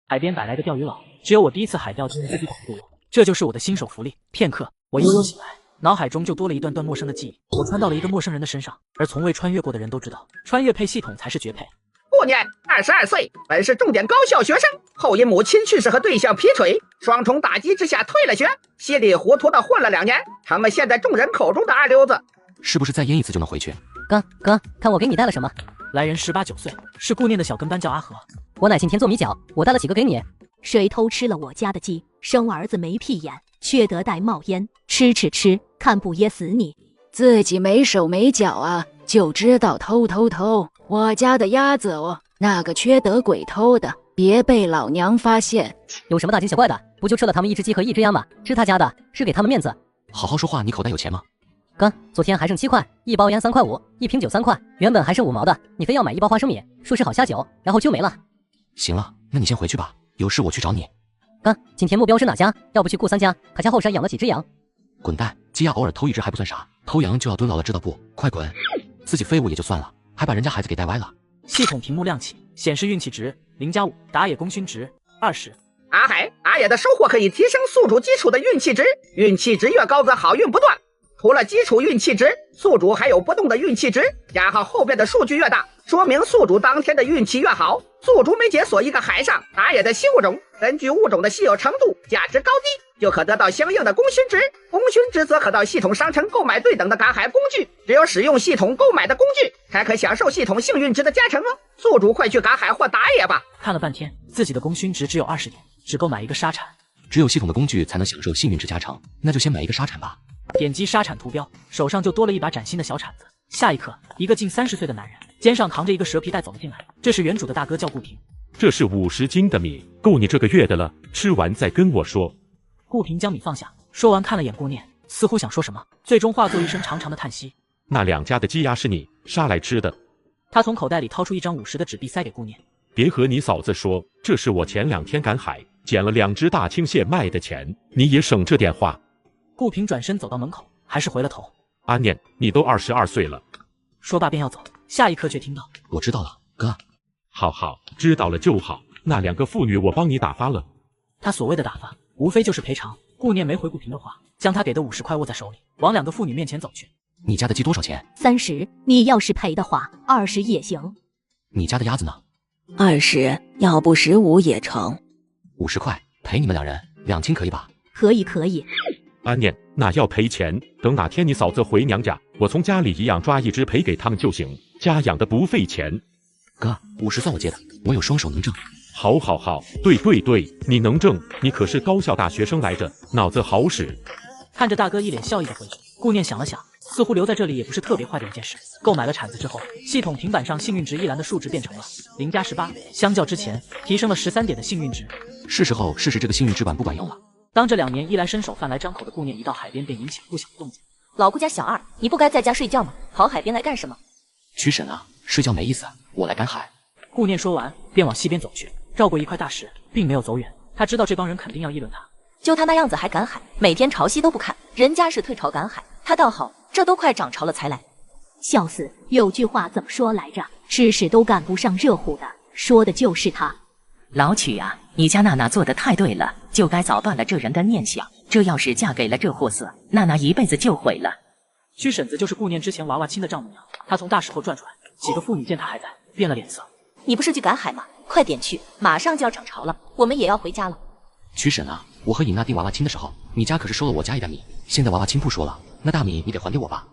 海边摆来个钓鱼佬，只有我第一次海钓就用自己保护我，这就是我的新手福利。片刻，我悠悠醒来，脑海中就多了一段段陌生的记忆。我穿到了一个陌生人的身上，而从未穿越过的人都知道，穿越配系统才是绝配。顾念，22岁，本是重点高校学生，后因母亲去世和对象劈腿，双重打击之下退了学，稀里糊涂的混了2年，成了现在众人口中的二流子。是不是再淹一次就能回去？哥，看我给你带了什么？来人18、19岁，是顾念的小跟班，叫阿和。我乃信天做米饺，我带了几个给你。谁偷吃了我家的鸡，生儿子没屁眼，缺德带冒烟，吃，看不噎死你！自己没手没脚啊，就知道偷，我家的鸭子哦，那个缺德鬼偷的，别被老娘发现。有什么大惊小怪的？不就吃了他们1只鸡和1只鸭吗？吃他家的，是给他们面子。好好说话，你口袋有钱吗？哥，昨天还剩7块，一包烟3块5，一瓶酒3块，原本还剩5毛的，你非要买1包花生米，说是好下酒，然后就没了。行了，那你先回去吧，有事我去找你。哥，今天目标是哪家？要不去顾3家，他家后山养了几只羊。滚蛋，鸡鸭偶尔偷1只还不算啥，偷羊就要蹲牢了，知道不？快滚！自己废物也就算了，还把人家孩子给带歪了。系统屏幕亮起，显示运气值0+5，打野功勋值20。阿野的收获可以提升宿主基础的运气值，运气值越高则好运不断。除了基础运气值，宿主还有不动的运气值，加上后边的数据越大，说明宿主当天的运气越好。宿主每解锁一个海上打野的新物种，根据物种的稀有程度、价值高低，就可得到相应的功勋值。功勋值则可到系统商城购买对等的赶海工具，只有使用系统购买的工具，才可享受系统幸运值的加成哦。宿主快去赶海或打野吧！看了半天，自己的功勋值只有20点，只够买一个沙铲。只有系统的工具才能享受幸运值加成，那就先买一个沙铲吧。点击沙铲图标，手上就多了一把崭新的小铲子。下一刻，一个近30岁的男人肩上扛着一个蛇皮袋走了进来，这是原主的大哥，叫顾平。这是50斤的米，够你这个月的了，吃完再跟我说。顾平将米放下，说完看了眼顾念，似乎想说什么，最终化作一声长长的叹息。那2家的鸡鸭是你杀来吃的？他从口袋里掏出一张50的纸币塞给顾念。别和你嫂子说，这是我前2天赶海捡了2只大青蟹卖的钱，你也省这点话。顾平转身走到门口，还是回了头。阿念，你都22岁了。说罢便要走，下一刻却听到：我知道了，哥。好，知道了就好。那2个妇女我帮你打发了。他所谓的打发，无非就是赔偿。顾念没回顾平的话，将他给的50块握在手里，往2个妇女面前走去。你家的鸡多少钱？30，你要是赔的话，20也行。你家的鸭子呢？20，要不15也成。50块，赔你们2人，2斤可以吧？可以。阿念，那要赔钱，等哪天你嫂子回娘家，我从家里一样抓1只赔给他们就行，家养的不费钱。哥，50算我借的，我有双手能挣。好，对，你能挣，你可是高校大学生来着，脑子好使。看着大哥一脸笑意的回去，顾念想了想，似乎留在这里也不是特别坏的一件事。购买了铲子之后，系统平板上幸运值一栏的数值变成了0+18，相较之前提升了13点的幸运值。是时候试试这个幸运值板不管用了。当这2年衣来伸手饭来张口的顾念一到海边，便引起了不小的动静。老顾家小二，你不该在家睡觉吗？跑海边来干什么？曲婶啊，睡觉没意思，我来赶海。顾念说完，便往西边走去，绕过一块大石，并没有走远。他知道这帮人肯定要议论他，就他那样子还赶海，每天潮汐都不看，人家是退潮赶海，他倒好，这都快涨潮了才来。笑死！有句话怎么说来着？吃屎都赶不上热乎的，说的就是他。老曲啊，你家娜娜做的太对了，就该早断了这人的念想。这要是嫁给了这货色，娜娜一辈子就毁了。曲婶子就是顾念之前娃娃亲的丈母娘，她从大石后转出来，几个妇女见她还在，变了脸色。你不是去赶海吗？快点去，马上就要涨潮了，我们也要回家了。曲婶啊，我和尹娜订娃娃亲的时候，你家可是收了我家一袋米，现在娃娃亲不说了，那大米你得还给我吧。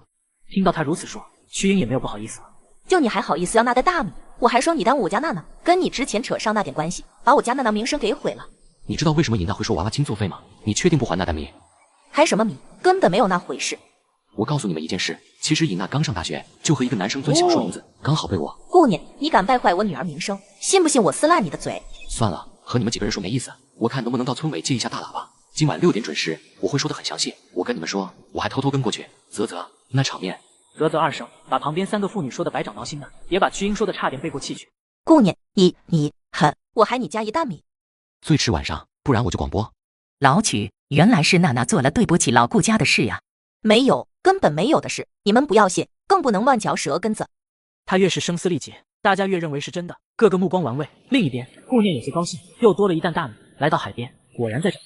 听到他如此说，曲英也没有不好意思了。就你还好意思要那袋大米？我还说你耽误我家娜娜，跟你之前扯上那点关系，把我家娜娜名声给毁了。你知道为什么尹娜会说娃娃亲作废吗？你确定不还那袋米？还什么米？根本没有那回事。我告诉你们一件事，其实尹娜刚上大学就和一个男生钻小树林子，刚好被我。顾念，你敢败坏我女儿名声，信不信我撕烂你的嘴？算了，和你们几个人说没意思，我看能不能到村委借一下大喇叭。今晚6点准时，我会说得很详细。我跟你们说，我还偷偷跟过去，啧，那场面。啧2声，把旁边3个妇女说的百长挠心呢，也把曲英说的差点背过气去。顾念，你狠，我还你家一担米。最迟晚上，不然我就广播。老曲，原来是娜娜做了对不起老顾家的事呀。没有，根本没有的事，你们不要信，更不能乱嚼舌根子。他越是声嘶力竭，大家越认为是真的，个个目光玩味。另一边，顾念有些高兴，又多了一担大米。来到海边，果然在这。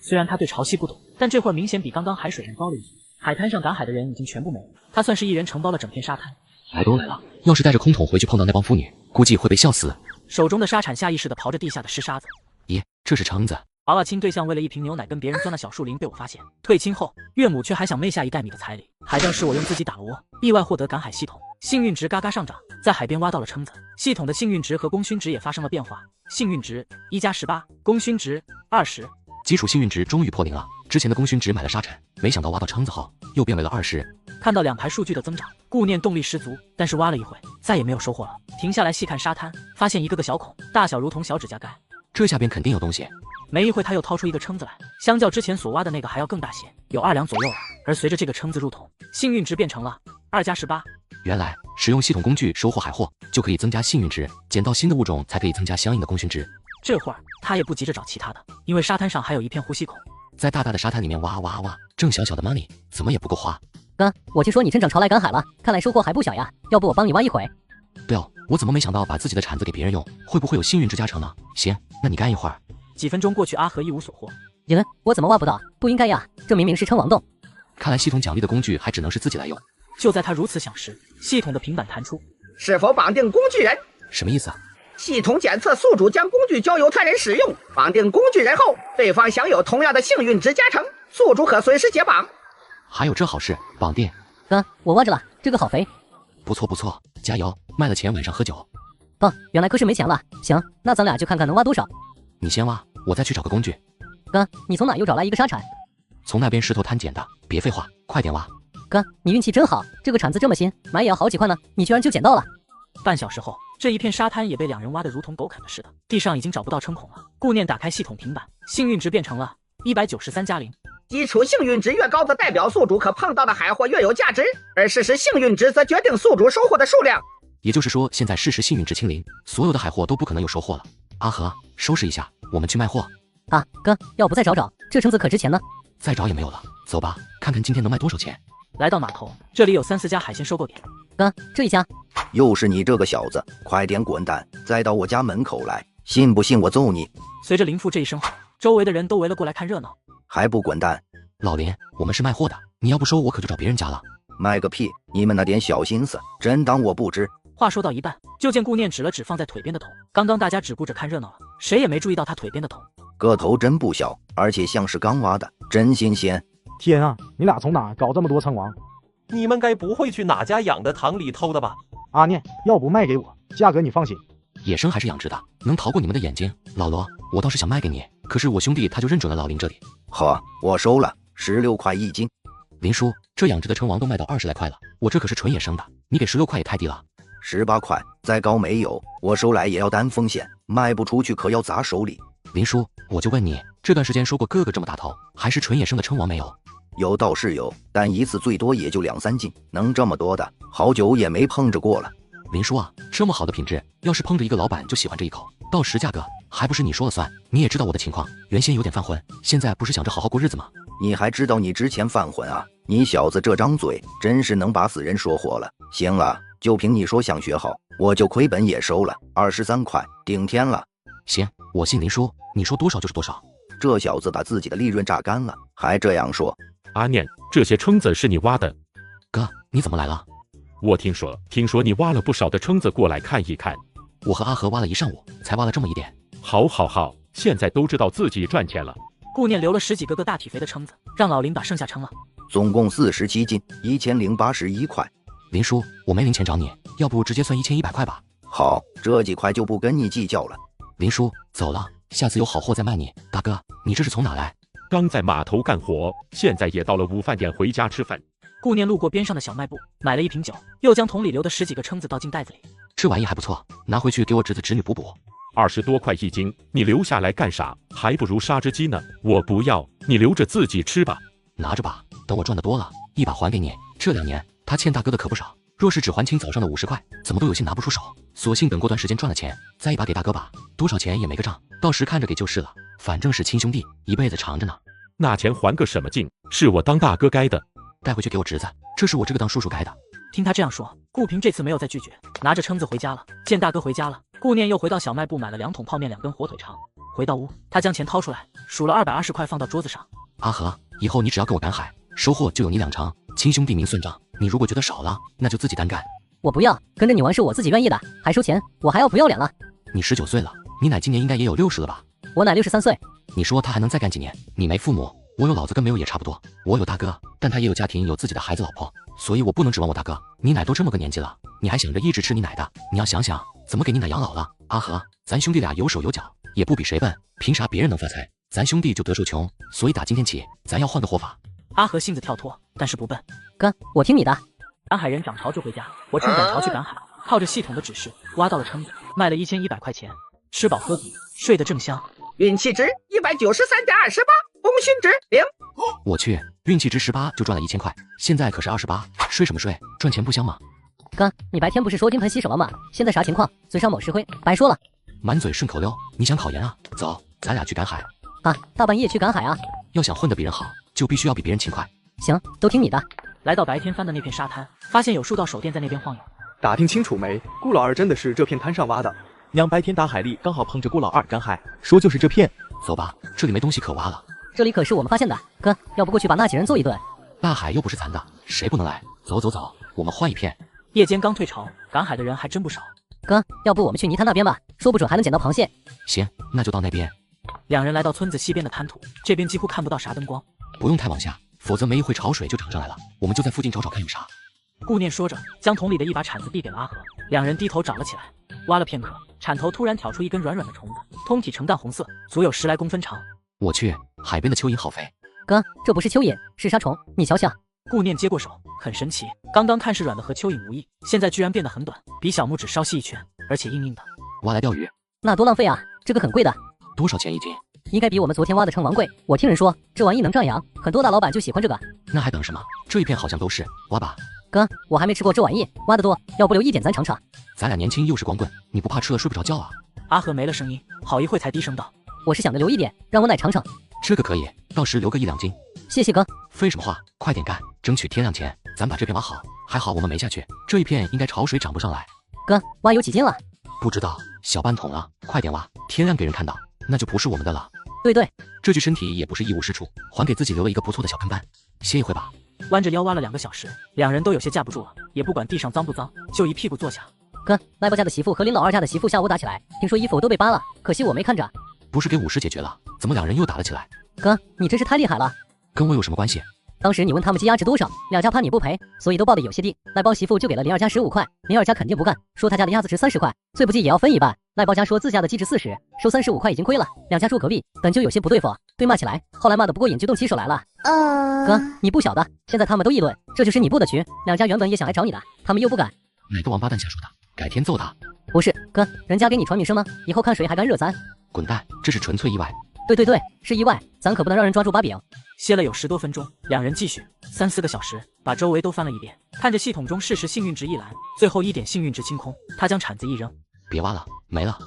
虽然他对潮汐不懂，但这会儿明显比刚刚海水上高了一些。海滩上赶海的人已经全部没了，他算是一人承包了整片沙滩。来都来了，要是带着空桶回去碰到那帮妇女，估计会被笑死。手中的沙铲下意识地刨着地下的湿沙子。咦，这是蛏子。娃娃亲对象为了一瓶牛奶跟别人钻了小树林，被我发现。退亲后，岳母却还想昧下一袋米的彩礼。海钓是我用自己打了窝，意外获得赶海系统，幸运值嘎嘎上涨，在海边挖到了蛏子。系统的幸运值和功勋值也发生了变化，幸运值1+18，功勋值20。基础幸运值终于破0了。之前的功勋值买了沙尘，没想到挖到蛏子后又变为了20。看到2排数据的增长，顾念动力十足，但是挖了一会，再也没有收获了。停下来细看沙滩，发现一个个小孔，大小如同小指甲盖。这下边肯定有东西。没一会，他又掏出一个蛏子来，相较之前所挖的那个还要更大些，有2两左右了。而随着这个蛏子入桶，幸运值变成了2+18。原来使用系统工具收获海货就可以增加幸运值，捡到新的物种才可以增加相应的功勋值。这会儿他也不急着找其他的，因为沙滩上还有一片呼吸孔。在大大的沙滩里面挖挖挖，挣小小的 money 怎么也不够花。哥，我听说你趁涨潮来赶海了，看来收获还不小呀，要不我帮你挖一会？对哦，我怎么没想到把自己的铲子给别人用，会不会有幸运值加成呢？行，那你干一会儿。几分钟过去，阿和一无所获。我怎么挖不到？不应该呀，这明明是称王洞。看来系统奖励的工具还只能是自己来用。就在他如此想时，系统的平板弹出：是否绑定工具人？什么意思啊？系统检测宿主将工具交由他人使用，绑定工具人后，对方享有同样的幸运值加成，宿主可随时解绑。还有这好事，绑定。哥，我挖着了，这个好肥。不错不错，加油！卖了钱晚上喝酒。爸，原来哥是没钱了。行，那咱俩就看看能挖多少。你先挖，我再去找个工具。哥，你从哪又找来一个沙铲？从那边石头滩捡的。别废话，快点挖。哥，你运气真好，这个铲子这么新，买也要好几块呢，你居然就捡到了。半小时后，这一片沙滩也被2人挖得如同狗啃的似的，地上已经找不到蛏孔了。顾念打开系统平板，幸运值变成了193+0。基础幸运值越高，则代表宿主可碰到的海货越有价值，而事实幸运值则决定宿主收获的数量。也就是说，现在事实幸运值清零，所有的海货都不可能有收获了。阿和，收拾一下，我们去卖货。啊，哥，要不再找找，这蛏子可值钱呢。再找也没有了，走吧，看看今天能卖多少钱。来到码头，这里有3、4家海鲜收购点。哥，这一家。又是你这个小子，快点滚蛋，再到我家门口来，信不信我揍你？随着林父这一声吼，周围的人都围了过来看热闹。还不滚蛋！老林，我们是卖货的，你要不收我可就找别人家了。卖个屁！你们那点小心思，真当我不知？话说到一半，就见顾念指了指放在腿边的桶。刚刚大家只顾着看热闹了，谁也没注意到他腿边的桶。个头真不小，而且像是刚挖的，真新鲜。天啊，你俩从哪搞这么多称王？你们该不会去哪家养的塘里偷的吧？阿念，要不卖给我，价格你放心。野生还是养殖的，能逃过你们的眼睛？老罗，我倒是想卖给你，可是我兄弟他就认准了老林这里。好，我收了，16块1斤。林叔，这养殖的称王都卖到20来块了，我这可是纯野生的，你给16块也太低了。18块，再高没有，我收来也要担风险，卖不出去可要砸手里。林叔，我就问你，这段时间收过个个这么大头，还是纯野生的称王没有？有倒是有，但一次最多也就2、3斤，能这么多的，好久也没碰着过了。林叔啊，这么好的品质，要是碰着一个老板就喜欢这一口，到时价格还不是你说了算？你也知道我的情况，原先有点犯浑，现在不是想着好好过日子吗？你还知道你之前犯浑啊？你小子这张嘴真是能把死人说活了。行了，就凭你说想学好，我就亏本也收了23块，顶天了。行，我信林叔，你说多少就是多少。这小子把自己的利润榨干了，还这样说。阿念，这些蛏子是你挖的？哥，你怎么来了？我听说你挖了不少的蛏子过来看一看。我和阿和挖了一上午，才挖了这么一点。好，现在都知道自己赚钱了。顾念留了10几个大体肥的蛏子，让老林把剩下称了。总共47斤，1081块。林叔，我没零钱找你，要不直接算1100块吧？好，这几块就不跟你计较了。林叔，走了，下次有好货再卖你。大哥，你这是从哪来？刚在码头干活，现在也到了午饭点，回家吃饭。顾念路过边上的小卖部，买了一瓶酒，又将桶里留的10几个蛏子倒进袋子里。这玩意还不错，拿回去给我侄子侄女补补。20多块1斤，你留下来干啥？还不如杀只鸡呢。我不要，你留着自己吃吧。拿着吧，等我赚的多了，一把还给你。这2年他欠大哥的可不少，若是只还清早上的50块，怎么都有些拿不出手。索性等过段时间赚了钱，再一把给大哥吧。多少钱也没个账，到时看着给就是了。反正是亲兄弟，一辈子长着呢。那钱还个什么劲？是我当大哥该的。带回去给我侄子，这是我这个当叔叔该的。听他这样说，顾平这次没有再拒绝，拿着蛏子回家了。见大哥回家了，顾念又回到小卖部买了2桶泡面、2根火腿肠。回到屋，他将钱掏出来，数了220块放到桌子上。阿和，以后你只要跟我赶海，收获就有你2成，亲兄弟明算账。你如果觉得少了，那就自己单干。我不要，跟着你玩是我自己愿意的，还收钱，我还要不要脸了？你19岁了，你奶今年应该也有60了吧？我奶63岁。你说他还能再干几年？你没父母，我有老子跟没有也差不多。我有大哥，但他也有家庭，有自己的孩子老婆，所以我不能指望我大哥。你奶都这么个年纪了，你还想着一直吃你奶的？你要想想怎么给你奶养老了。阿和，咱兄弟俩有手有脚，也不比谁笨，凭啥别人能发财，咱兄弟就得受穷？所以打今天起，咱要换个活法。阿和性子跳脱，但是不笨。哥，我听你的。赶海人涨潮就回家，我趁赶潮去赶海，靠着系统的指示挖到了蛏子，卖了1100块钱，吃饱喝足，睡得正香。运气值193.28，功勋值0。我去，运气值18就赚了1000块，现在可是28，睡什么睡？赚钱不香吗？哥，你白天不是说金盆洗手了吗？现在啥情况？嘴上抹石灰，白说了。满嘴顺口溜，你想考研啊？走，咱俩去赶海。啊，大半夜去赶海啊？要想混得比人好，就必须要比别人勤快。行，都听你的。来到白天翻的那片沙滩，发现有数道手电在那边晃悠。打听清楚没？顾老二真的是这片滩上挖的。娘白天打海里，刚好碰着顾老二赶海，说就是这片。走吧，这里没东西可挖了。这里可是我们发现的，哥，要不过去把那几人揍一顿？大海又不是残的，谁不能来？走走走，我们换一片。夜间刚退潮，赶海的人还真不少。哥，要不我们去泥滩那边吧，说不准还能捡到螃蟹。行，那就到那边。两人来到村子西边的滩涂，这边几乎看不到啥灯光。不用太往下，否则没一会潮水就涨上来了。我们就在附近找找看有啥。顾念说着，将桶里的一把铲子递给了阿和。两人低头找了起来，挖了片刻，铲头突然挑出一根软软的虫子，通体呈淡红色，足有10来公分长。我去，海边的蚯蚓好肥。哥，这不是蚯蚓，是沙虫，你瞧瞧。顾念接过手，很神奇，刚刚看是软的和蚯蚓无异，现在居然变得很短，比小拇指稍细一圈，而且硬硬的。挖来钓鱼，那多浪费啊！这个很贵的。多少钱一斤？应该比我们昨天挖的蛏王贵。我听人说这玩意能壮阳，很多大老板就喜欢这个。那还等什么？这一片好像都是，挖吧。哥，我还没吃过这玩意，挖得多，要不留一点咱尝尝。咱俩年轻又是光棍，你不怕吃了睡不着觉啊？阿和没了声音，好一会才低声道：“我是想着留一点，让我奶尝尝。”这个可以，到时留个1、2斤。谢谢哥。废什么话，快点干，争取天亮前咱把这片挖好。还好我们没下去，这一片应该潮水涨不上来。哥，挖有几斤了？不知道，小半桶了，快点挖，天亮给人看到，那就不是我们的了。对，这具身体也不是一无是处，还给自己留了一个不错的小坑班。歇一会吧。弯着腰挖了2个小时，两人都有些架不住了，也不管地上脏不脏，就一屁股坐下。哥，赖包家的媳妇和林老二家的媳妇下午打起来，听说衣服都被扒了，可惜我没看着。不是给武士解决了，怎么两人又打了起来？哥，你真是太厉害了。跟我有什么关系？当时你问他们鸡鸭值多少，两家怕你不赔，所以都报的有些低。赖包媳妇就给了林二家15块，林二家肯定不干，说他家的鸭子值30块，最不济也要分一半。赖包家说自家的鸡值40，收35块已经亏了。两家说隔壁，本就有些不对付，对骂起来，后来骂的不过瘾就动起手来了。哥，你不晓得，现在他们都议论，这就是你布的局。两家原本也想来找你的，他们又不敢。哪个王八蛋瞎说的？改天揍他。不是，哥，人家给你传名声呢，以后看谁还敢惹咱。滚蛋，这是纯粹意外。对，是意外，咱可不能让人抓住把柄。歇了有10多分钟，两人继续3、4个小时，把周围都翻了一遍，看着系统中事实幸运值一栏，最后1点幸运值清空，他将铲子一扔，别挖了，没了。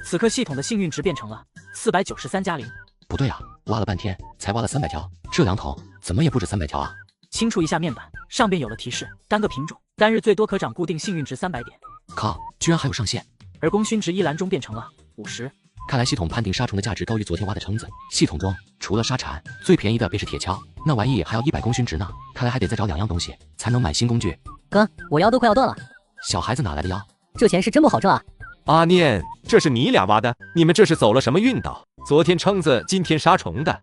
此刻系统的幸运值变成了493加0。不对啊，挖了半天才挖了300条，这2桶怎么也不止300条啊！轻触一下面板，上边有了提示，单个品种单日最多可涨固定幸运值300点。靠，居然还有上限！而功勋值一栏中变成了50。看来系统判定沙虫的价值高于昨天挖的蛏子。系统中除了沙铲，最便宜的便是铁锹，那玩意还要100功勋值呢。看来还得再找2样东西才能买新工具。哥，我腰都快要断了。小孩子哪来的腰？这钱是真不好挣啊！阿念，这是你俩挖的？你们这是走了什么运道？昨天蛏子，今天杀虫的。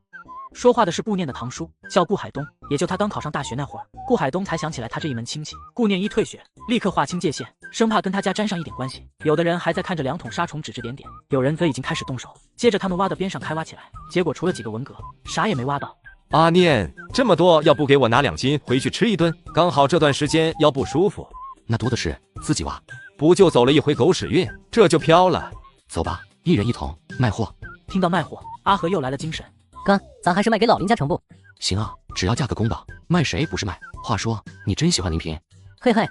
说话的是顾念的堂叔，叫顾海东，也就他刚考上大学那会儿，顾海东才想起来他这一门亲戚。顾念一退学，立刻划清界限，生怕跟他家沾上一点关系。有的人还在看着2桶沙虫指指点点，有人则已经开始动手。接着他们挖的边上开挖起来，结果除了几个文革，啥也没挖到。阿念，这么多，要不给我拿2斤回去吃一顿？刚好这段时间腰不舒服。那多的是，自己挖。不就走了一回狗屎运，这就飘了。走吧，一人1桶，卖货。听到卖货，阿和又来了精神。哥，咱还是卖给老林家成不？行啊，只要价格公道，卖谁不是卖？话说，你真喜欢林平？嘿嘿，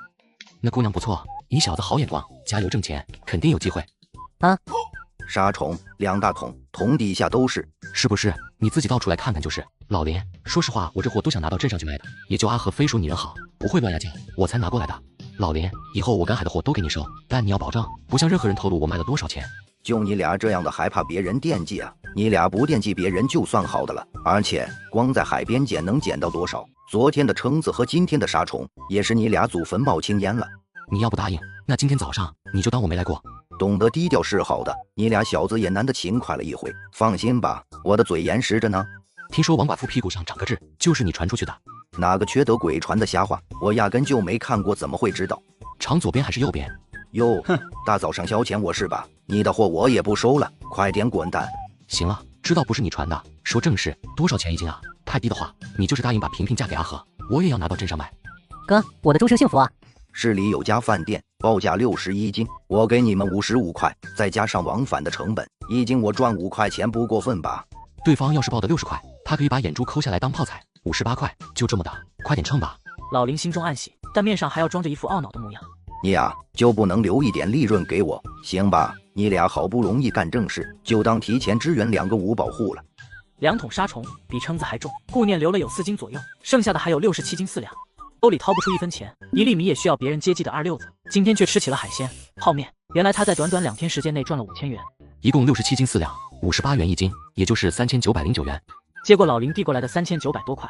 那姑娘不错，你小子好眼光，加油挣钱，肯定有机会。啊，沙虫2大桶，桶底下都是，是不是？你自己倒出来看看就是。老林，说实话，我这货都想拿到镇上去卖的，也就阿和非说你人好，不会乱压价，我才拿过来的。老林，以后我赶海的货都给你收，但你要保证不向任何人透露我卖了多少钱。就你俩这样的，还怕别人惦记啊？你俩不惦记别人就算好的了。而且光在海边捡能捡到多少？昨天的蛏子和今天的沙虫，也是你俩祖坟冒青烟了。你要不答应，那今天早上你就当我没来过。懂得低调是好的，你俩小子也难得勤快了一回。放心吧，我的嘴严实着呢。听说王寡妇屁股上长个痣，就是你传出去的？哪个缺德鬼传的瞎话？我压根就没看过，怎么会知道？长左边还是右边？哟，哼，大早上消遣我是吧？你的货我也不收了，快点滚蛋！行了，知道不是你传的，说正事。多少钱一斤啊？太低的话，你就是答应把萍萍嫁给阿和，我也要拿到镇上卖。哥，我的终生幸福啊！市里有家饭店，报价61斤，我给你们55块，再加上往返的成本，一斤我赚5块钱，不过分吧？对方要是报的60块，他可以把眼珠抠下来当泡菜。58块，就这么的，快点称吧。老林心中暗喜，但面上还要装着一副懊恼的模样。你呀，就不能留一点利润给我，行吧？你俩好不容易干正事，就当提前支援2个五保户了。2桶沙虫比蛏子还重，顾念留了有4斤左右，剩下的还有67斤4两，兜里掏不出1分钱，1粒米也需要别人接济的2溜子，今天却吃起了海鲜、泡面。原来他在短短2天时间内赚了5000元，一共67斤4两，58元一斤，也就是3909元。接过老林递过来的3900多块。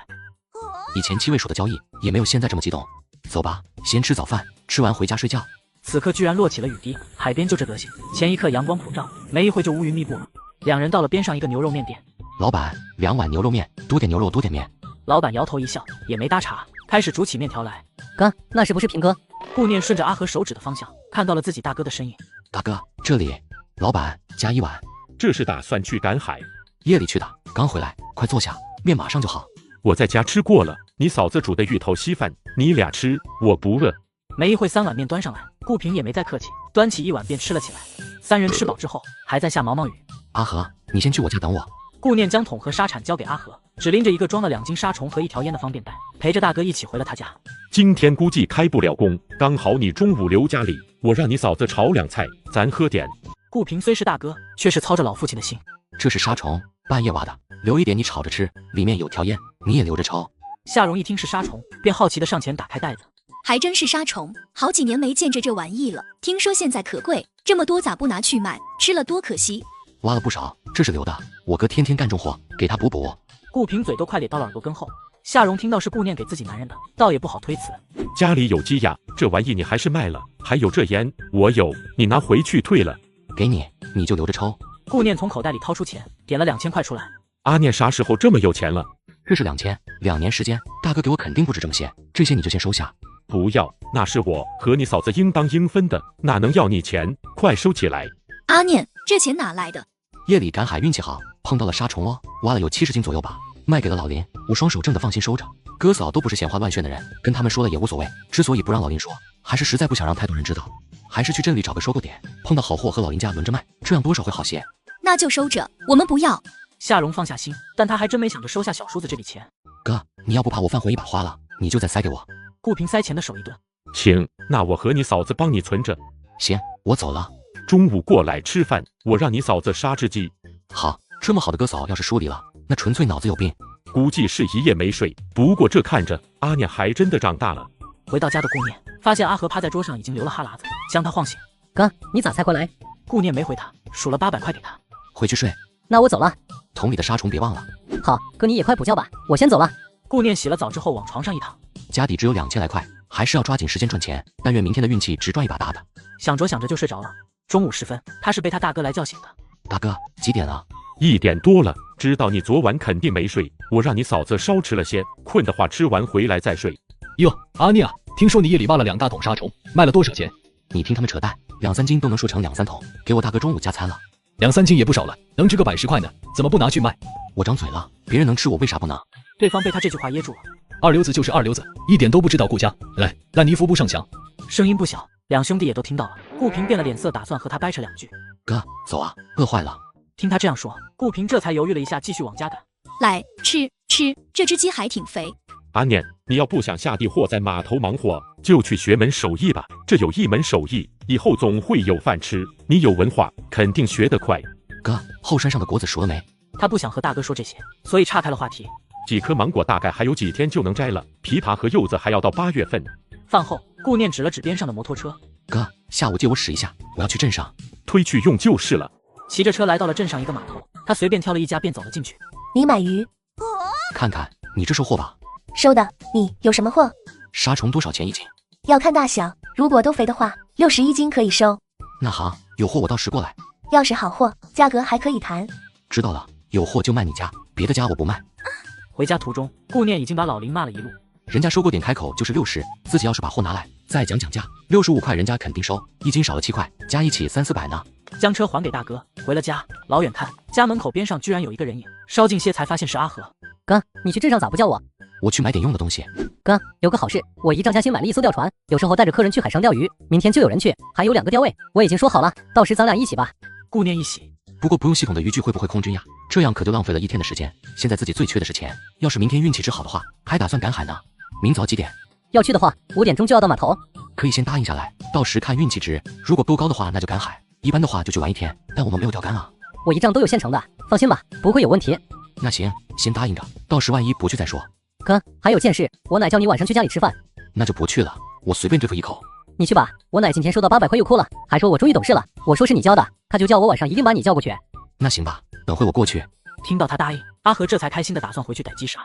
以前7位数的交易也没有现在这么激动。走吧，先吃早饭，吃完回家睡觉。此刻居然落起了雨滴，海边就这德行。前一刻阳光普照，没一会就乌云密布了。2人到了边上一个牛肉面店。老板，2碗牛肉面，多点牛肉，多点面。老板摇头一笑，也没搭茬，开始煮起面条来。哥，那是不是平哥？顾念顺着阿和手指的方向，看到了自己大哥的身影。大哥，这里。老板，加1碗。这是打算去赶海？夜里去的，刚回来，快坐下，面马上就好。我在家吃过了，你嫂子煮的芋头稀饭，你俩吃，我不饿。没一会3碗面端上来，顾平也没再客气，端起1碗便吃了起来。3人吃饱之后，还在下毛毛雨。阿和，你先去我家等我。顾念将桶和沙铲交给阿和，只拎着一个装了2斤沙虫和1条烟的方便袋，陪着大哥一起回了他家。今天估计开不了工，刚好你中午留家里，我让你嫂子炒2菜，咱喝点。顾平虽是大哥，却是操着老父亲的心。这是沙虫，半夜挖的，留一点你炒着吃，里面有条烟，你也留着抽。夏蓉一听是沙虫，便好奇地上前打开袋子。还真是沙虫，好几年没见着这玩意了，听说现在可贵，这么多咋不拿去卖？吃了多可惜。挖了不少，这是留的，我哥天天干重活，给他补补。顾平嘴都快咧到了耳朵根后。夏蓉听到是顾念给自己男人的，倒也不好推辞。家里有鸡呀，这玩意你还是卖了。还有这烟，我有，你拿回去退了。给你，你就留着抽。顾念从口袋里掏出钱，点了2000块出来。阿念啥时候这么有钱了？这是2000，2年时间，大哥给我肯定不止这么些，这些你就先收下。不要，那是我和你嫂子应当应分的，哪能要你钱？快收起来。阿念，这钱哪来的？夜里赶海运气好，碰到了沙虫哦，挖了有70斤左右吧，卖给了老林，我双手挣的放心收着。哥嫂都不是闲话乱炫的人，跟他们说了也无所谓。之所以不让老林说，还是实在不想让太多人知道，还是去镇里找个收购点，碰到好货和老林家轮着卖，这样多少会好些。那就收着，我们不要。夏蓉放下心，但他还真没想着收下小叔子这笔钱。哥，你要不怕我饭回一把花了，你就再塞给我。顾平塞钱的手一顿。行，那我和你嫂子帮你存着。行，我走了。中午过来吃饭，我让你嫂子杀只鸡。好，这么好的哥嫂要是疏离了，那纯粹脑子有病。估计是一夜没睡，不过这看着阿念还真的长大了。回到家的顾念发现阿和趴在桌上已经流了哈喇子，将他晃醒。哥，你咋才回来？顾念没回他，数了800块给他。回去睡。那我走了。桶里的沙虫别忘了。好，哥你也快补觉吧，我先走了。顾念洗了澡之后往床上一躺，家底只有2000来块，还是要抓紧时间赚钱，但愿明天的运气只赚一把大的。想着想着就睡着了。中午时分，他是被他大哥来叫醒的。大哥，几点了？1点多了。知道你昨晚肯定没睡，我让你嫂子稍迟了些，困的话吃完回来再睡。哟，阿念啊，听说你夜里挖了2大桶沙虫，卖了多少钱？你听他们扯淡，2、3斤都能说成2、3桶，给我大哥中午加餐了。2、3斤也不少了，能值个110块呢，怎么不拿去卖？我张嘴了，别人能吃我为啥不能？对方被他这句话噎住了。二流子就是二流子，一点都不知道顾家。来，烂泥扶不上墙。声音不小，2兄弟也都听到了。顾平变了脸色，打算和他掰扯2句。哥，走啊，饿坏了。听他这样说，顾平这才犹豫了一下，继续往家赶。来，吃，这只鸡还挺肥。阿念，你要不想下地或在码头忙活，就去学门手艺吧。这有一门手艺，以后总会有饭吃。你有文化，肯定学得快。哥，后山上的果子熟了没？他不想和大哥说这些，所以岔开了话题。几颗芒果大概还有几天就能摘了，枇杷和柚子还要到8月份。饭后，顾念指了指边上的摩托车，哥，下午借我使一下，我要去镇上。推去用就是了。骑着车来到了镇上一个码头，他随便挑了一家便走了进去。你买鱼？看看，你这收货吧。收的。你有什么货？沙虫多少钱一斤？要看大小，如果都肥的话，60一斤可以收。那好，有货我到时过来。要是好货，价格还可以谈。知道了，有货就卖你家，别的家我不卖。回家途中，顾念已经把老林骂了一路。人家收购点开口就是60，自己要是把货拿来，再讲价，65块人家肯定收，一斤少了7块，加一起300-400呢。将车还给大哥，回了家，老远看家门口边上居然有一个人影，稍近些才发现是阿和。哥，你去镇上咋不叫我？我去买点用的东西。哥，有个好事，我姨丈家新买了一艘吊船，有时候带着客人去海上钓鱼，明天就有人去，还有2个钓位，我已经说好了，到时咱俩一起吧。顾念一喜，不过不用系统的渔具会不会空军呀？这样可就浪费了1天的时间。现在自己最缺的是钱，要是明天运气值好的话，还打算赶海呢。明早几点？要去的话，5点钟就要到码头。可以先答应下来，到时看运气值，如果够高的话，那就赶海；一般的话就去玩1天。但我们没有钓竿啊。我姨丈都有现成的，放心吧，不会有问题。那行，先答应着，到时万一不去再说。哥，还有件事，我奶叫你晚上去家里吃饭。那就不去了，我随便对付一口。你去吧，我奶今天收到800块又哭了，还说我终于懂事了。我说是你教的，他就叫我晚上一定把你叫过去。那行吧，等会我过去。听到他答应，阿和这才开心的打算回去逮鸡杀。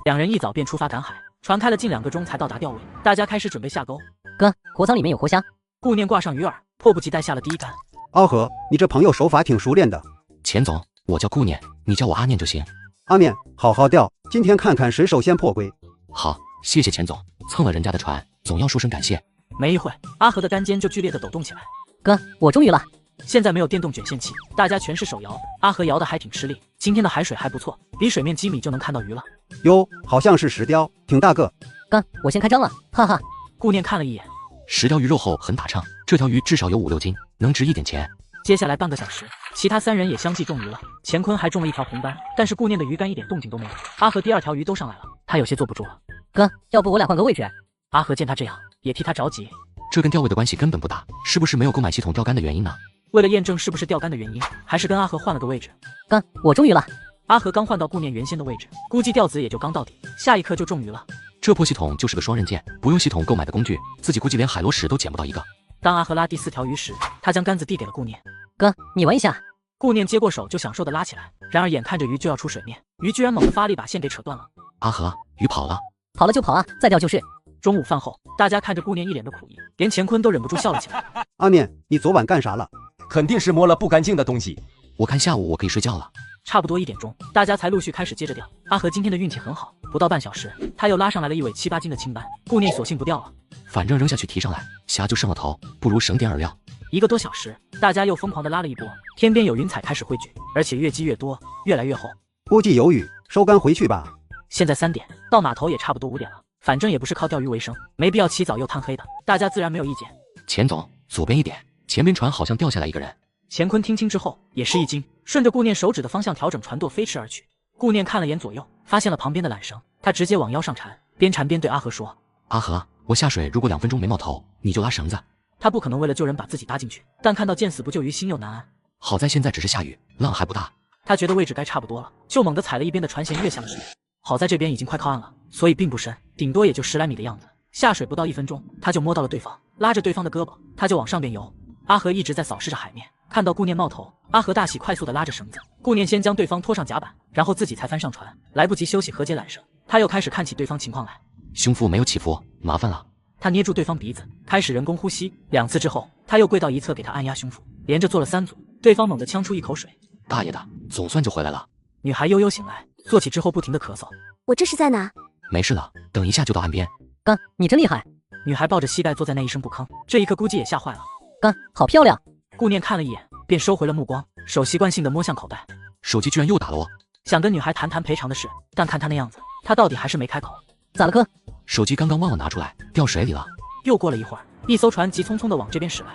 两人一早便出发赶海，船开了近2个钟才到达钓位，大家开始准备下钩。哥，活舱里面有活虾。顾念挂上鱼饵，迫不及待下了第一竿。阿和，你这朋友手法挺熟练的。钱总，我叫顾念，你叫我阿念就行。阿念，好好钓，今天看看谁首先破龟。好，谢谢钱总，蹭了人家的船，总要说声感谢。没一会，阿和的竿尖就剧烈的抖动起来。哥，我终于了。现在没有电动卷线器，大家全是手摇，阿和摇的还挺吃力。今天的海水还不错，比水面几米就能看到鱼了。哟，好像是石雕，挺大个。哥，我先开张了，哈哈。顾念看了一眼，石雕鱼肉厚很打秤，这条鱼至少有5-6斤，能值1点钱。接下来半个小时，其他3人也相继中鱼了。乾坤还中了一条红斑，但是顾念的鱼竿一点动静都没有。阿和第2条鱼都上来了，他有些坐不住了。哥，要不我俩换个位置？阿和见他这样，也替他着急。这跟钓位的关系根本不大，是不是没有购买系统钓竿的原因呢？为了验证是不是钓竿的原因，还是跟阿和换了个位置。哥，我终于了。阿和刚换到顾念原先的位置，估计钓子也就刚到底，下一刻就中鱼了。这破系统就是个双刃剑，不用系统购买的工具，自己估计连海螺屎都捡不到一个。当阿和拉第4条鱼时，他将竿子递给了顾念。哥，你玩一下。顾念接过手就享受的拉起来，然而眼看着鱼就要出水面，鱼居然猛地发力把线给扯断了。阿和，鱼跑了。跑了就跑啊，再钓就是。中午饭后，大家看着顾念一脸的苦意，连乾坤都忍不住笑了起来。阿念，你昨晚干啥了？肯定是摸了不干净的东西。我看下午我可以睡觉了。差不多1点钟，大家才陆续开始接着钓。阿和今天的运气很好，不到半小时，他又拉上来了一尾7-8斤的青斑。顾念索性不钓了，反正扔下去提上来，虾就剩了头，不如省点饵料。1个多小时，大家又疯狂的拉了一波，天边有云彩开始汇聚，而且越积越多，越来越厚。估计有雨，收竿回去吧。现在3点，到码头也差不多5点了，反正也不是靠钓鱼为生，没必要起早又贪黑的，大家自然没有意见。钱总，左边一点，前边船好像掉下来一个人。乾坤听清之后也是一惊，顺着顾念手指的方向调整船舵飞驰而去。顾念看了眼左右，发现了旁边的缆绳，他直接往腰上缠，边缠边对阿和说：阿和，我下水如果2分钟没冒头，你就拉绳子。他不可能为了救人把自己搭进去，但看到见死不救鱼，心又难安。好在现在只是下雨，浪还不大。他觉得位置该差不多了，就猛地踩了一边的船舷跃下了水。好在这边已经快靠岸了，所以并不深，顶多也就10来米的样子。下水不到1分钟，他就摸到了对方，拉着对方的胳膊，他就往上边游。阿和一直在扫视着海面，看到顾念冒头，阿和大喜，快速的拉着绳子。顾念先将对方拖上甲板，然后自己才翻上船，来不及休息和解缆绳，他又开始看起对方情况来。胸腹没有起伏，麻烦了。他捏住对方鼻子，开始人工呼吸，2次之后，他又跪到一侧给他按压胸腹，连着做了3组。对方猛地呛出一口水，大爷的，总算就回来了。女孩悠悠醒来，坐起之后不停地咳嗽。我这是在哪？没事了，等一下就到岸边。哥，你真厉害。女孩抱着膝盖坐在那一声不吭，这一刻估计也吓坏了。哥，好漂亮。顾念看了一眼，便收回了目光，手习惯性的摸向口袋，手机居然又打了我。想跟女孩谈谈赔偿的事，但看她那样子，她到底还是没开口。咋了哥？手机刚刚忘了拿出来，掉水里了。又过了一会儿，一艘船急匆匆的往这边驶来。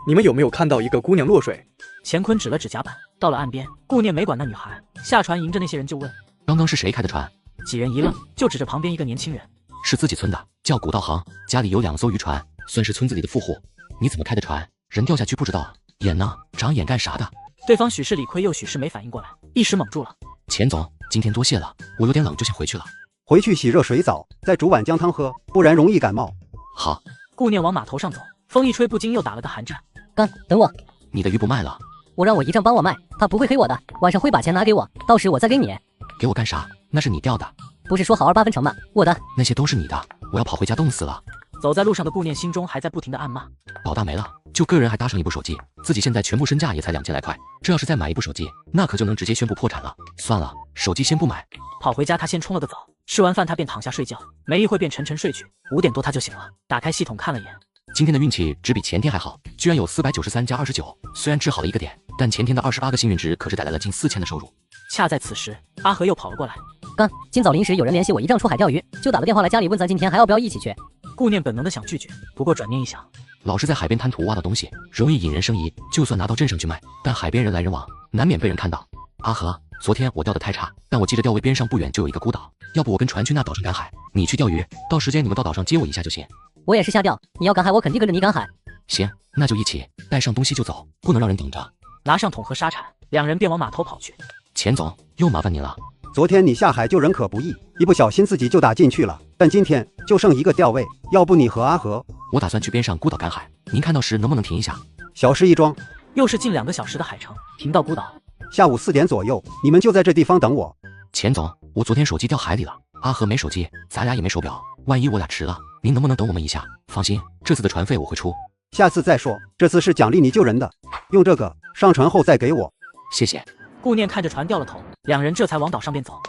你们有没有看到一个姑娘落水？乾坤指了指甲板，到了岸边，顾念没管那女孩，下船迎着那些人就问：刚刚是谁开的船？几人一愣，就指着旁边一个年轻人：是自己村的，叫古道行，家里有2艘渔船，算是村子里的富户。你怎么开的船？人掉下去不知道，眼呢？长眼干啥的？对方许是理亏又许是没反应过来，一时懵住了。钱总，今天多谢了，我有点冷就先回去了。回去洗热水澡，再煮碗姜汤喝，不然容易感冒。好。顾念往码头上走，风一吹，不禁又打了个寒战。干，等我。你的鱼不卖了？我让我姨丈帮我卖，他不会黑我的，晚上会把钱拿给我，到时我再给你。给我干啥？那是你钓的。不是说好2/8分成吗？我的那些都是你的，我要跑回家冻死了。走在路上的顾念心中还在不停的暗骂：老大没了，就个人还搭上一部手机，自己现在全部身价也才2000来块，这要是再买一部手机，那可就能直接宣布破产了。算了，手机先不买。跑回家，他先冲了个澡，吃完饭他便躺下睡觉，没一会便沉沉睡去。5点多他就醒了，打开系统看了眼，今天的运气值比前天还好，居然有493加29，虽然治好了1个点，但前天的28个幸运值可是带来了近4000的收入。恰在此时，阿和又跑了过来。刚，今早临时有人联系我姨丈出海钓鱼，就打个电话来家里问咱今天还要不要一起去。顾念本能的想拒绝，不过转念一想，老是在海边滩涂挖到东西，容易引人生疑，就算拿到镇上去卖，但海边人来人往，难免被人看到。阿和，昨天我钓得太差，但我记得钓位边上不远就有一个孤岛，要不我跟船去那岛上赶海，你去钓鱼，到时间你们到岛上接我一下就行。我也是瞎钓，你要赶海我肯定跟着你赶海。行，那就一起，带上东西就走，不能让人等着。拿上桶和沙铲，两人便往码头跑去。钱总，又麻烦您了。昨天你下海救人可不易，一不小心自己就打进去了，但今天就剩一个钓位，要不你和阿和？我打算去边上孤岛赶海，您看到时能不能停一下？小事一桩。又是近2个小时的海程，停到孤岛。下午4点左右，你们就在这地方等我。钱总，我昨天手机掉海里了，阿和没手机，咱俩也没手表，万一我俩迟了，您能不能等我们一下？放心，这次的船费我会出。下次再说，这次是奖励你救人的，用这个，上船后再给我。谢谢。顾念看着船掉了头，两人这才往岛上便走。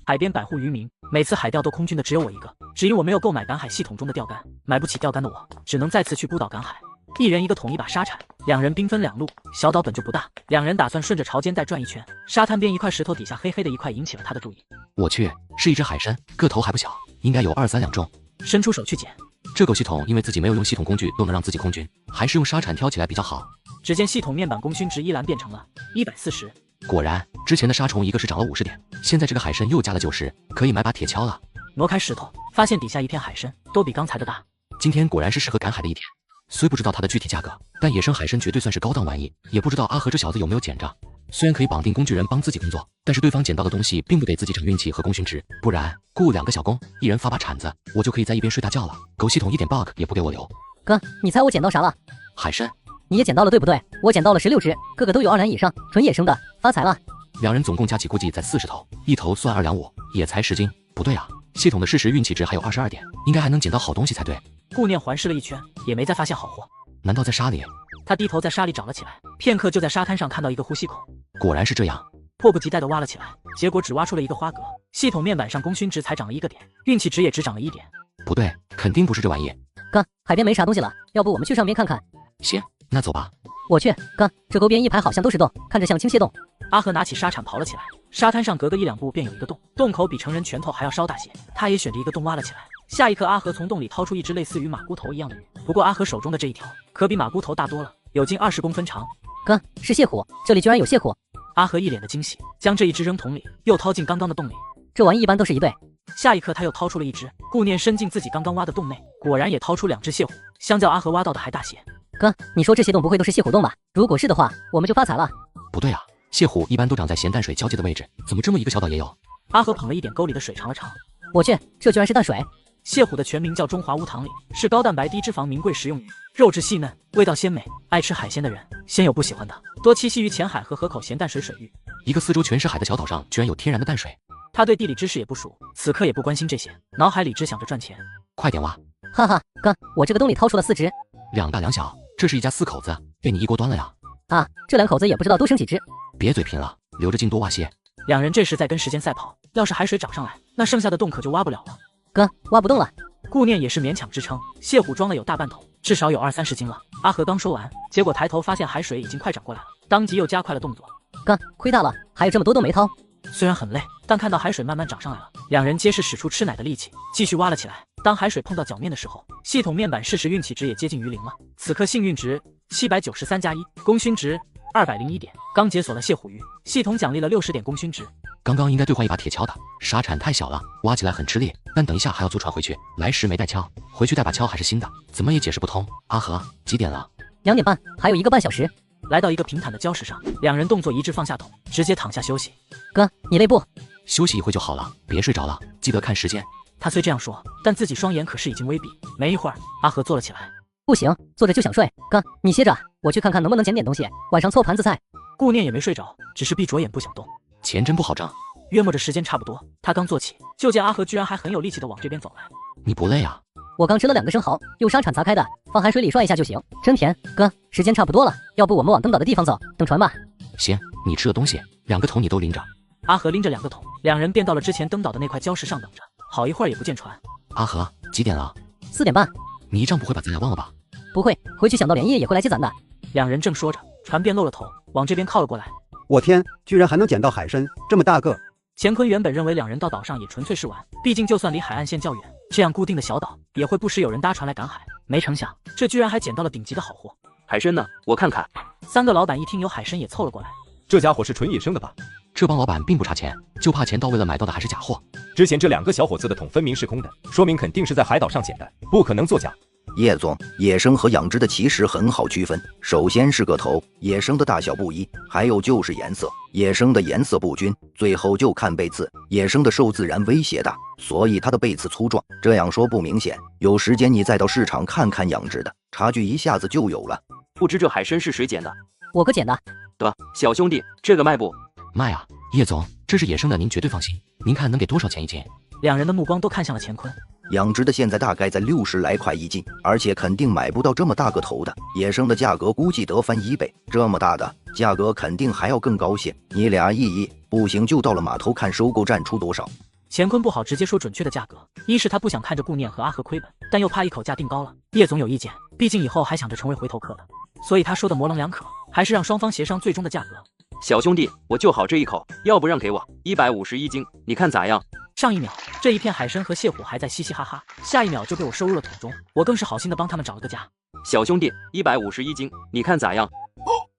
海边百户渔民，每次海钓都空军的只有我一个，只因我没有购买赶海系统中的钓竿，买不起钓竿的我，只能再次去孤岛赶海。一人一个桶，一把沙铲，两人兵分2路。小岛本就不大，两人打算顺着潮间带转一圈。沙滩边一块石头底下黑黑的一块引起了他的注意。我去，是一只海参，个头还不小，应该有2-3两重。伸出手去捡。这狗系统因为自己没有用系统工具都能让自己空军，还是用沙铲挑起来比较好。只见系统面板功勋值依然变成了140。果然，之前的沙虫一个是涨了50点，现在这个海参又加了90，可以买把铁锹了。挪开石头，发现底下一片海参，都比刚才的大。今天果然是适合赶海的一天。虽不知道它的具体价格，但野生海参绝对算是高档玩意。也不知道阿和这小子有没有捡着。虽然可以绑定工具人帮自己工作，但是对方捡到的东西并不给自己涨运气和功勋值，不然雇2个小工，一人发把铲子，我就可以在一边睡大觉了。狗系统一点 bug 也不给我留。哥，你猜我捡到啥了？海参。你也捡到了对不对？我捡到了16只，个个都有2两以上，纯野生的，发财了。两人总共加起估计在40头，一头算2两5，也才10斤。不对啊，系统的事实运气值还有22点，应该还能捡到好东西才对。顾念环视了一圈，也没再发现好货。难道在沙里？他低头在沙里找了起来，片刻就在沙滩上看到一个呼吸孔。果然是这样，迫不及待地挖了起来，结果只挖出了一个花格。系统面板上功勋值才涨了1个点，运气值也只涨了1点。不对，肯定不是这玩意。哥，海边没啥东西了，要不我们去上边看看？行，那走吧。我去，哥，这沟边一排好像都是洞，看着像倾泻洞。阿和拿起沙铲刨了起来，沙滩上隔个1-2步便有一个洞，洞口比成人拳头还要稍大些。他也选着一个洞挖了起来。下一刻，阿和从洞里掏出一只类似于马菇头一样的鱼，不过阿和手中的这一条可比马菇头大多了，有近20公分长。哥，是蟹虎，这里居然有蟹虎！阿和一脸的惊喜，将这一只扔桶里，又掏进刚刚的洞里。这玩意一般都是一对。下一刻，他又掏出了一只，顾念伸进自己刚刚挖的洞内，果然也掏出2只蟹虎，相较阿和挖到的还大些。哥，你说这些洞不会都是蟹虎洞吧？如果是的话，我们就发财了。不对啊，蟹虎一般都长在咸淡水交界的位置，怎么这么一个小岛也有？阿和捧了一点沟里的水尝了尝，我去，这居然是淡水！蟹虎的全名叫中华乌塘鲤，是高蛋白低脂肪名贵食用鱼，肉质细嫩，味道鲜美。爱吃海鲜的人，鲜有不喜欢的，多栖息于浅海和河口咸淡水水域。一个四周全是海的小岛上，居然有天然的淡水。他对地理知识也不熟，此刻也不关心这些，脑海里只想着赚钱。快点挖！哈哈，哥，我这个洞里掏出了4只，2大2小，这是一家4口子，被你一锅端了呀！啊，这2口子也不知道多生几只。别嘴贫了，留着劲多挖些。两人这时在跟时间赛跑，要是海水涨上来，那剩下的洞可就挖不了了。哥，挖不动了。顾念也是勉强支撑，蟹虎装了有大半桶，至少有20-30斤了。阿和刚说完，结果抬头发现海水已经快涨过来了，当即又加快了动作。哥，亏大了，还有这么多洞没掏。虽然很累，但看到海水慢慢涨上来了，两人皆是使出吃奶的力气，继续挖了起来。当海水碰到脚面的时候，系统面板事实运气值也接近于0了。此刻幸运值793加1，功勋值201点。刚解锁了蟹虎鱼，系统奖励了60点功勋值。刚刚应该兑换一把铁锹的，沙铲太小了，挖起来很吃力。但等一下还要坐船回去，来时没带锹，回去带把锹还是新的，怎么也解释不通。阿和，几点了？2点半，还有1个半小时。来到一个平坦的礁石上，两人动作一致，放下桶，直接躺下休息。哥，你累不？休息一会就好了，别睡着了，记得看时间。他虽这样说，但自己双眼可是已经微闭。没一会儿，阿和坐了起来。不行，坐着就想睡。哥，你歇着，我去看看能不能捡点东西，晚上凑盘子菜。顾念也没睡着，只是闭着眼不想动。钱真不好挣。约摸着时间差不多，他刚坐起，就见阿和居然还很有力气的往这边走来。你不累啊？我刚吃了2个生蚝，用沙铲砸开的，放海水里涮一下就行，真甜。哥，时间差不多了，要不我们往登岛的地方走，等船吧。行，你吃的东西2个桶你都拎着。阿和拎着2个桶，2人便到了之前登岛的那块礁石上等着。好一会儿也不见船。阿和，几点了？4点半。你一仗不会把咱俩忘了吧？不会，回去想到连夜也会来接咱的。2人正说着，船便露了头，往这边靠了过来。我天，居然还能捡到海参，这么大个！乾坤原本认为2人到岛上也纯粹是玩，毕竟就算离海岸线较远，这样固定的小岛也会不时有人搭船来赶海。没成想，这居然还捡到了顶级的好货。海参呢？我看看。3个老板一听有海参，也凑了过来。这家伙是纯野生的吧？这帮老板并不差钱，就怕钱到位了买到的还是假货。之前这2个小伙子的桶分明是空的，说明肯定是在海岛上捡的，不可能作假。叶总，野生和养殖的其实很好区分。首先是个头，野生的大小不一，还有就是颜色，野生的颜色不均，最后就看背刺。野生的受自然威胁大，所以它的背刺粗壮。这样说不明显，有时间你再到市场看看养殖的，差距一下子就有了。不知这海参是谁捡的？我哥捡的。得，小兄弟，这个卖不？卖啊，叶总，这是野生的，您绝对放心。您看能给多少钱一斤？2人的目光都看向了乾坤。养殖的现在大概在60来块一斤，而且肯定买不到这么大个头的。野生的价格估计得翻1倍，这么大的价格肯定还要更高些。你俩议议，不行就到了码头看收购站出多少。乾坤不好直接说准确的价格，一是他不想看着顾念和阿和亏本，但又怕一口价定高了。叶总有意见，毕竟以后还想着成为回头客的，所以他说的模棱两可，还是让双方协商最终的价格。小兄弟，我就好这一口，要不让给我150一斤，你看咋样？上一秒，这一片海参和蟹虎还在嘻嘻哈哈，下一秒就被我收入了桶中。我更是好心的帮他们找了个价。小兄弟，150一斤，你看咋样？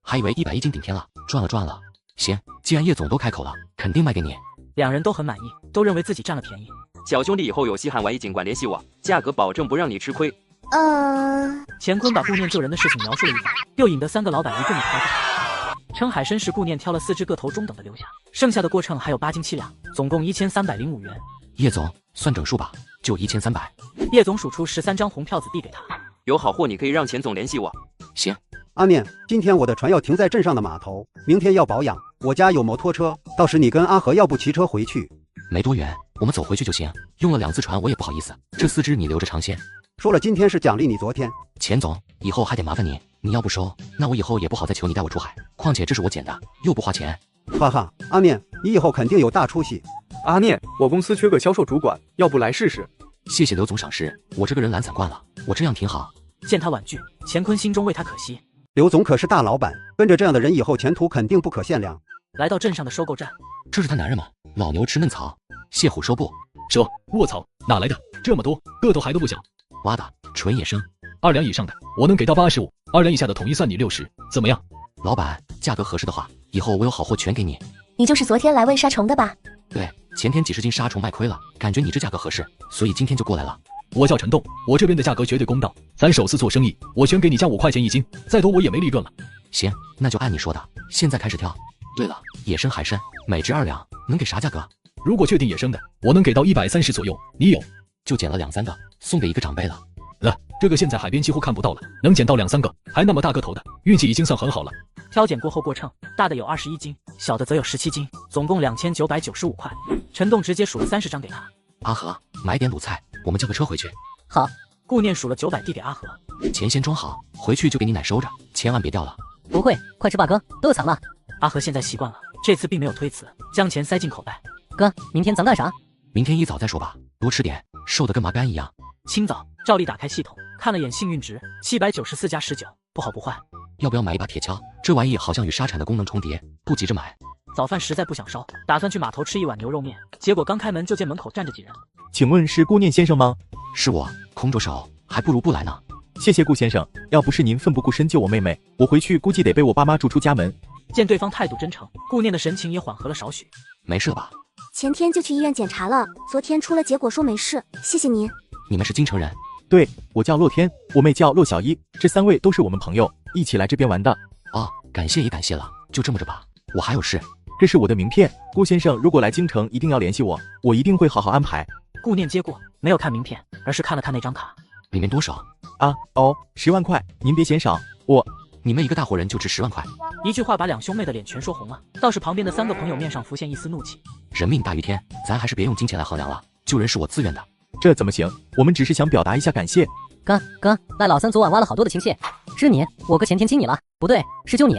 还以为100一斤顶天了，赚了赚了。行，既然叶总都开口了，肯定卖给你。2人都很满意，都认为自己占了便宜。小兄弟，以后有西汉玩意尽管联系我，价格保证不让你吃亏。乾坤把顾念救人的事情描述了一番，又引得3个老板一顿的夸赞，称海参是顾念挑了4只个头中等的留下，剩下的过秤还有8斤7两，总共1305元。叶总，算整数吧，就1300。叶总数出13张红票子递给他，有好货你可以让钱总联系我。行。阿念，今天我的船要停在镇上的码头，明天要保养，我家有摩托车，到时你跟阿和要不骑车回去？没多远，我们走回去就行。用了2次船我也不好意思，这4只你留着尝鲜。说了今天是奖励你昨天。钱总，以后还得麻烦你，你要不收，那我以后也不好再求你带我出海。况且这是我捡的，又不花钱。哈哈，阿念，你以后肯定有大出息。阿念，我公司缺个销售主管，要不来试试？谢谢刘总赏识，我这个人懒散惯了，我这样挺好。见他婉拒，乾坤心中为他可惜。刘总可是大老板，跟着这样的人以后前途肯定不可限量。来到镇上的收购站，这是他男人吗？老牛吃嫩草，蟹虎收布。卧槽，哪来的这么多？个头还都不小。挖的，纯野生。2两以上的我能给到85，2两以下的统一算你60，怎么样？老板，价格合适的话，以后我有好货全给你。你就是昨天来喂杀虫的吧？对，前天几十斤杀虫卖亏了，感觉你这价格合适，所以今天就过来了。我叫陈栋，我这边的价格绝对公道，咱首次做生意，我全给你加5块钱一斤，再多我也没利润了。行，那就按你说的，现在开始挑。对了，野生海参每只2两，能给啥价格？如果确定野生的，我能给到130左右，你有？就捡了2、3个，送给一个长辈了。这个现在海边几乎看不到了，能捡到2、3个，还那么大个头的，运气已经算很好了。挑拣过后过秤，大的有21斤，小的则有17斤，总共2995块。陈栋直接数了30张给他。阿和，买点卤菜，我们叫个车回去。好。顾念数了900递给阿和，钱先装好，回去就给你奶收着，千万别掉了。不会，快吃吧哥，都有藏了。阿和现在习惯了，这次并没有推辞，将钱塞进口袋。哥，明天咱干啥？明天一早再说吧，多吃点，瘦得跟麻杆一样。清早，照例打开系统，看了眼幸运值794+19，不好不坏。要不要买一把铁锹？这玩意好像与沙铲的功能重叠，不急着买。早饭实在不想烧，打算去码头吃一碗牛肉面，结果刚开门就见门口站着几人。请问是顾念先生吗？是我，空着手还不如不来呢。谢谢顾先生，要不是您奋不顾身救我妹妹，我回去估计得被我爸妈逐出家门。见对方态度真诚，顾念的神情也缓和了少许。没事吧？前天就去医院检查了，昨天出了结果说没事，谢谢您。你们是京城人？对，我叫洛天，我妹叫洛小一，这3位都是我们朋友，一起来这边玩的。哦，感谢也感谢了，就这么着吧，我还有事。这是我的名片，顾先生如果来京城一定要联系我，我一定会好好安排。顾念接过，没有看名片，而是看了看那张卡。里面多少？啊，哦，10万块，您别嫌少，你们一个大活人就值10万块。一句话把两兄妹的脸全说红了，倒是旁边的3个朋友面上浮现一丝怒气。人命大于天，咱还是别用金钱来衡量了。救人是我自愿的。这怎么行？我们只是想表达一下感谢。哥，赖老三昨晚挖了好多的青蟹，是你，我哥前天亲你了，不对，是救你。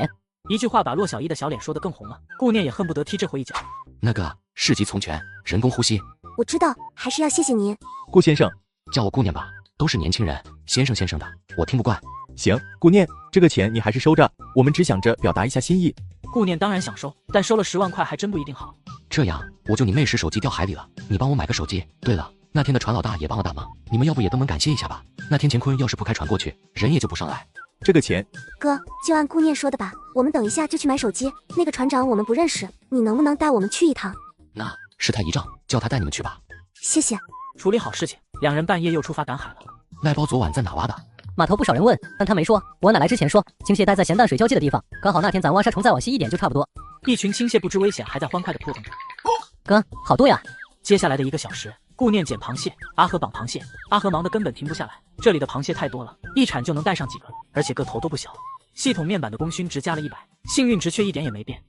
一句话把骆小一的小脸说得更红了，顾念也恨不得踢这回一脚。那个事急从权，人工呼吸。我知道，还是要谢谢您。顾先生，叫我顾念吧，都是年轻人，先生的，我听不惯。行，顾念，这个钱你还是收着，我们只想着表达一下心意。顾念当然想收，但收了10万块还真不一定好。这样，我救你妹时手机掉海里了，你帮我买个手机。对了，那天的船老大也帮了大忙，你们要不也登门感谢一下吧？那天乾坤要是不开船过去，人也就不上来。这个钱，哥，就按顾念说的吧，我们等一下就去买手机。那个船长我们不认识，你能不能带我们去一趟？那事态一仗，叫他带你们去吧。谢谢。处理好事情，两人半夜又出发赶海了。赖包昨晚在哪挖的？码头不少人问，但他没说。我奶来之前说，青蟹待在咸淡水交界的地方，刚好那天咱挖沙虫再往西一点就差不多。一群青蟹不知危险，还在欢快地扑腾着。哥，好多呀！接下来的1个小时，顾念捡螃蟹，阿和绑螃蟹，阿和忙得根本停不下来。这里的螃蟹太多了，一铲就能带上几个，而且个头都不小。系统面板的功勋值加了100，幸运值却一点也没变。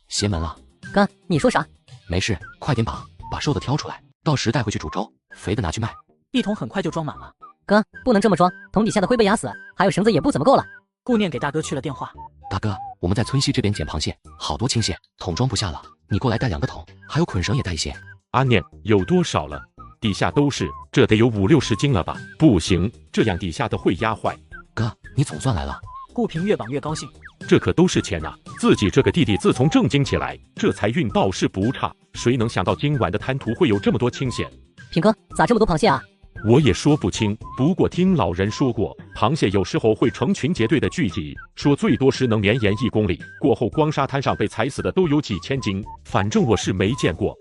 邪门了！哥，你说啥？没事，快点绑，把瘦的挑出来，到时带回去煮粥，肥的拿去卖。1桶很快就装满了。哥，不能这么装，桶底下的会被压死，还有绳子也不怎么够了。顾念给大哥去了电话。大哥，我们在村西这边捡螃蟹，好多青蟹，桶装不下了，你过来带2个桶，还有捆绳也带一些。阿念，有多少了？底下都是，这得有50-60斤了吧？不行，这样底下的会压坏。哥，你总算来了。顾平越绑越高兴，这可都是钱啊！自己这个弟弟自从正经起来，这财运倒是不差。谁能想到今晚的滩涂会有这么多青蟹？平哥，咋这么多螃蟹啊？我也说不清，不过听老人说过，螃蟹有时候会成群结队的聚集，说最多时能绵延1公里，过后光沙滩上被踩死的都有几千斤，反正我是没见过。